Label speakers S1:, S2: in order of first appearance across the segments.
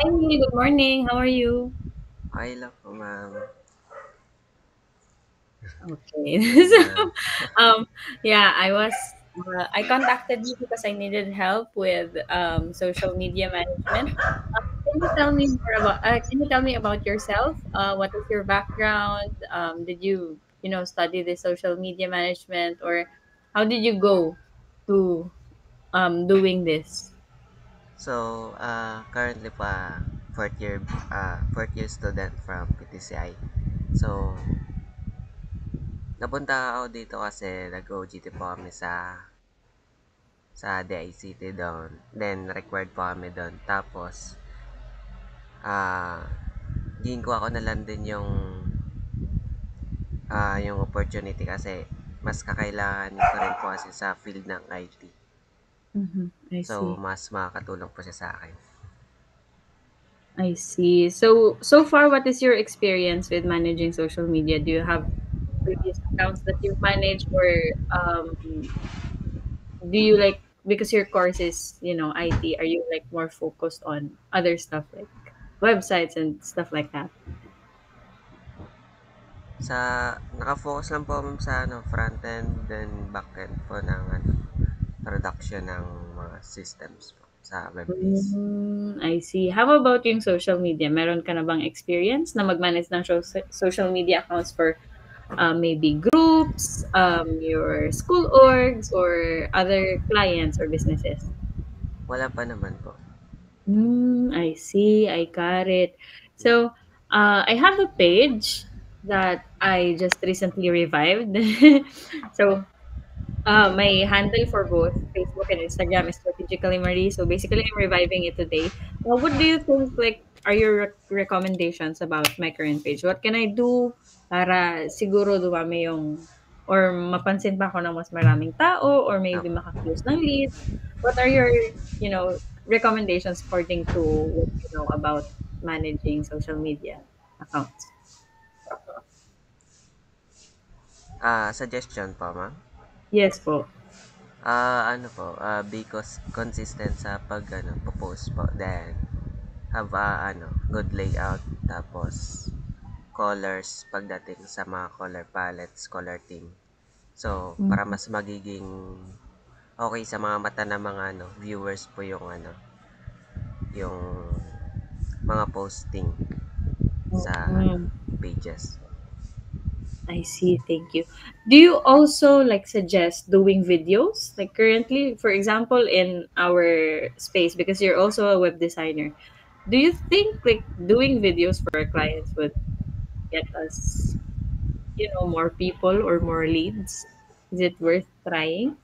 S1: Hi, good morning. How are you?
S2: Okey lang po, ma'am.
S1: Okay.
S2: Ayan,
S1: So,
S2: ma'am.
S1: um, yeah, I contacted you because I needed help with social media management. Can you tell me about yourself? What is your background? Did you study the social media management, or how did you go to doing this?
S2: So, currently po, 4th year student from PTCI. So, napunta ako dito kasi nag-OJT po kami sa DICT do'n. Then required po kami do'n. Tapos, ah, ginkuha ko na lang din yung opportunity kasi mas kakailangan ko rin po kasi sa field ng IT.
S1: Mhm, I
S2: So,
S1: see.
S2: mas makakatulong po siya sa akin.
S1: I see. So far, what is your experience with managing social media? Do you have previous accounts that you've managed, or do you like, because your course is IT? Are you like more focused on other stuff like websites and stuff like that?
S2: Sa naka-focus lang po ma'am sa ano, front-end then back-end po ng ano, production ng mga systems po sa web-based.
S1: I see. How about yung social media? Meron ka na bang experience na mag-manage ng social media accounts for maybe groups, your school orgs, or other clients or businesses?
S2: Wala pa naman po.
S1: I see. I got it. So, I have a page that I just recently revived. So, my handle for both Facebook and Instagram is strategically Marie. So basically, I'm reviving it today. What do you think? Like, are your recommendations about my current page? What can I do para siguro dumami yung, or mapansin pa ako ng mas maraming tao, or maybe
S2: Opo.
S1: maka-close ng leads? What are your, recommendations according to what you know about managing social media accounts?
S2: Suggestion po ma'am?
S1: Yes po.
S2: Ano po, be consistent sa pag ano, po-post po. Then, have ano, good layout. Tapos, colors pagdating sa mga color palettes, color theme. So, para
S1: Mhm.
S2: mas magiging okay sa mga mata ng mga ano, viewers po yung mga posting sa ano,
S1: Mhm.
S2: pages.
S1: I see. Thank you. Do you also like suggest doing videos? Like currently, for example, in our space, because you're also a web designer, do you think like doing videos for our clients would get us, more people or more leads? Is it worth trying?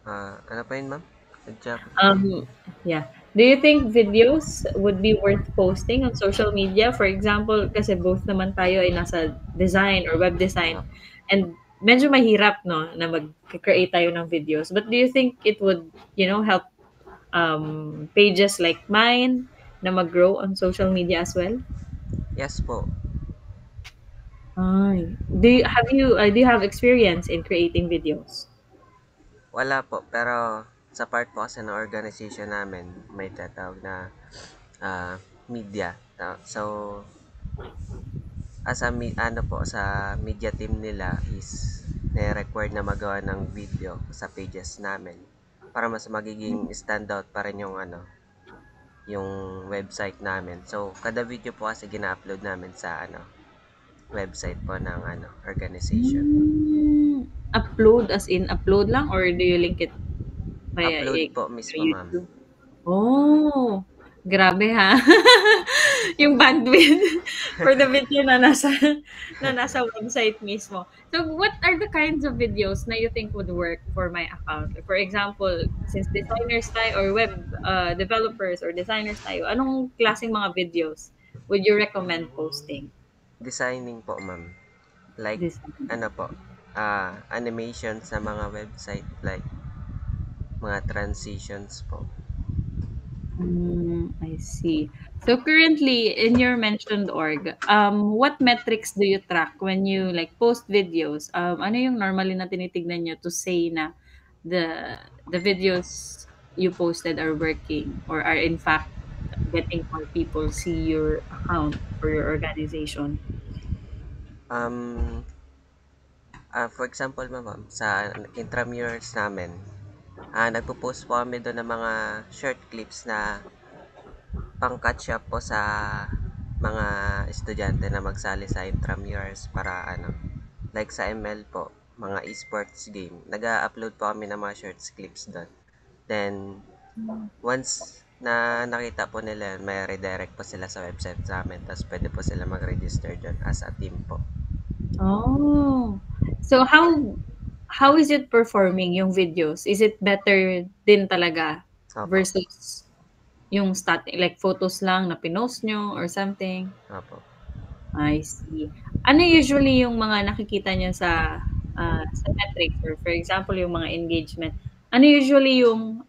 S2: Ano pa yun, ma'am? Nadya po.
S1: Um, yeah. Do you think videos would be worth posting on social media? For example, kasi both naman tayo ay nasa design or web design,
S2: Opo.
S1: and medyo mahirap, no, na mag-create tayo ng videos. But do you think it would, help pages like mine na mag-grow on social media as well?
S2: Yes po.
S1: Ay. Do you have experience in creating videos?
S2: Wala po, pero sa part po kasi ng organization namin, may tatawag na media. So, ano po, sa media team nila is required na magawa ng video sa pages namin para mas magiging standout pa rin yung ano, yung website namin. So, kada video po kasi gina-upload namin sa ano, website po ng ano, organization.
S1: Upload as in upload lang, or do you link it via
S2: Upload po mismo, ma'am.
S1: YouTube? Oh, grabe ha. Yung bandwidth for the video na nasa website mismo. So what are the kinds of videos na you think would work for my account? Like, for example, since designers tayo or web developers or designers tayo, anong klaseng mga videos would you recommend posting?
S2: Designing po, ma'am. Like,
S1: Design.
S2: ano po, animation sa mga website, like, mga transitions po.
S1: I see. So currently in your mentioned org, what metrics do you track when you like post videos? Ano yung normally na tinitignan nyo to say na the videos? you posted are working or are in fact getting more people see your account or your organization?
S2: Um, for example ma'am, sa intramurals namin, nagpo-post po kami do'n ng mga short clips na pang-catch up po sa mga estudyante na magsali sa intramurals para ano, like sa ML po, mga esports game, nag-a-upload po kami ng mga short clips do'n. Then, once na nakita po nila yun, may redirect po sila sa website namin, tapos pwede po sila mag-register dyan as a team po.
S1: Oh. So how is it performing yung videos? Is it better din talaga
S2: Opo,
S1: versus yung like photos lang na pinost nyo or something?
S2: opo.
S1: I see. Ano usually yung mga nakikita niyo sa metrics or for example, yung mga engagement? Ano usually yung,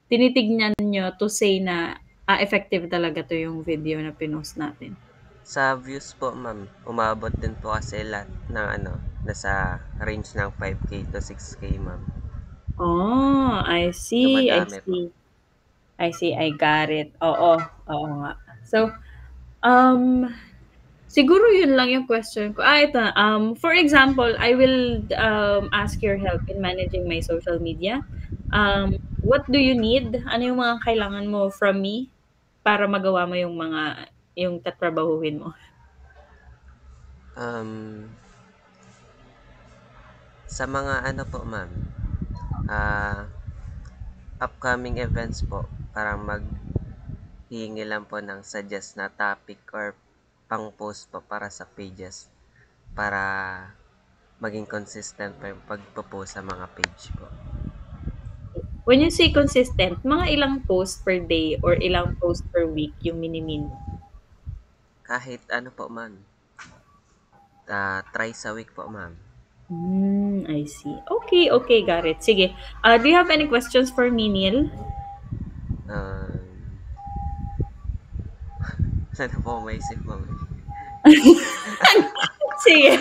S1: tinitignan niyo to say na, effective talaga 'to yung video na pinost natin?
S2: Sa views po ma'am, umabot din po kasi lahat ng ano, nasa range ng 5K to 6K ma'am.
S1: Oh, I see, I
S2: Dumadami po.
S1: see. I see, I got it. Oo, oo nga. So, um, siguro yun lang yung question ko. Ito na, for example, I will, ask your help in managing my social media. What do you need? Ano yung mga kailangan mo from me para magawa mo yung tatrabahuhin mo?
S2: Um, sa mga ano po ma'am, ah, upcoming events po, parang maghihingi lang po ng suggest na topic or pang-post po para sa pages para maging consistent pa yung pagpo-post sa mga page po.
S1: When you say consistent, mga ilang post per day or ilang post per week yung mini-mean mo?
S2: Kahit ano po ma'am, thrice a week po ma'am.
S1: I see. Okay, okay, got it. Sige. Do you have any questions for me, Neil?
S2: Um, Ano po maisip ma'am?
S1: Sige.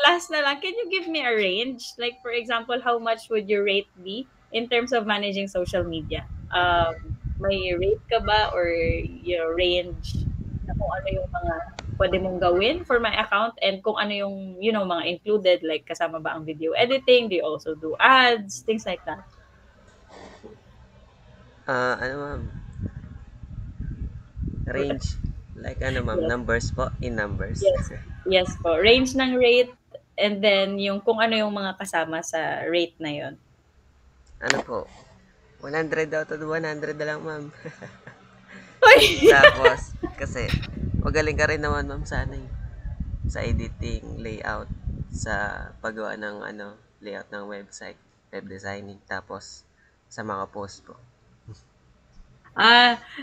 S1: Last na lang. Can you give me a range? Like, for example, how much would your rate be in terms of managing social media? May rate ka ba or your range na kung ano yung mga pwede mong gawin for my account and kung ano yung, mga included, like kasama ba ang video editing? Do you also do ads? Things like that.
S2: Ano ma'am, range, like ano ma'am,
S1: Yes.
S2: numbers po, in numbers.
S1: Yes. Yes po. Range ng rate and then yung kung ano yung mga kasama sa rate na yon.
S2: Ano po, 100 out of 100 na lang ma'am.
S1: Uy!
S2: Tapos, kasi, magaling ka rin naman ma'am sa ano eh, sa editing, layout, sa paggawa ng ano, layout ng website, web designing, tapos sa mga post po.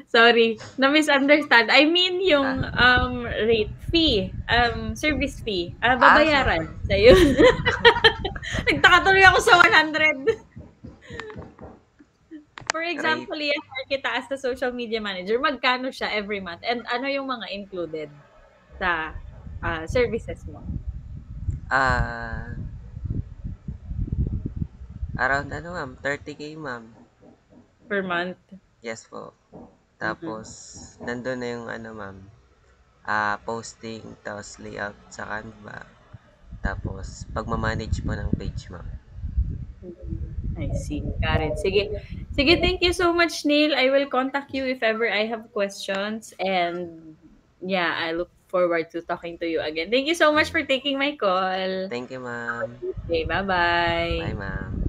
S1: Sorry. Na-misunderstand. I mean
S2: Ah,
S1: yung rate fee, service fee.
S2: sorry.
S1: Babayaran sa'yo. Nagtaka tuloy ako sa 100. For
S2: Rate,
S1: example, i-hire kita as the social media manager, magkano siya every month? And ano yung mga included sa services mo
S2: ah, around ano ma'am, 30K ma'am.
S1: per month?
S2: Yes po.
S1: Mhm.
S2: Tapos, nandun na yung ano ma'am, posting, tapos layout sa Canva, tapos pagmamanage po ng page ma'am.
S1: I see. Got it. Sige. Sige, thank you so much, Neil. I will contact you if ever I have questions. And yeah, I look forward to talking to you again. Thank you so much
S2: Mm.
S1: for taking my call.
S2: Thank you ma'am.
S1: Okay,
S2: Bye
S1: bye-bye.
S2: ma'am.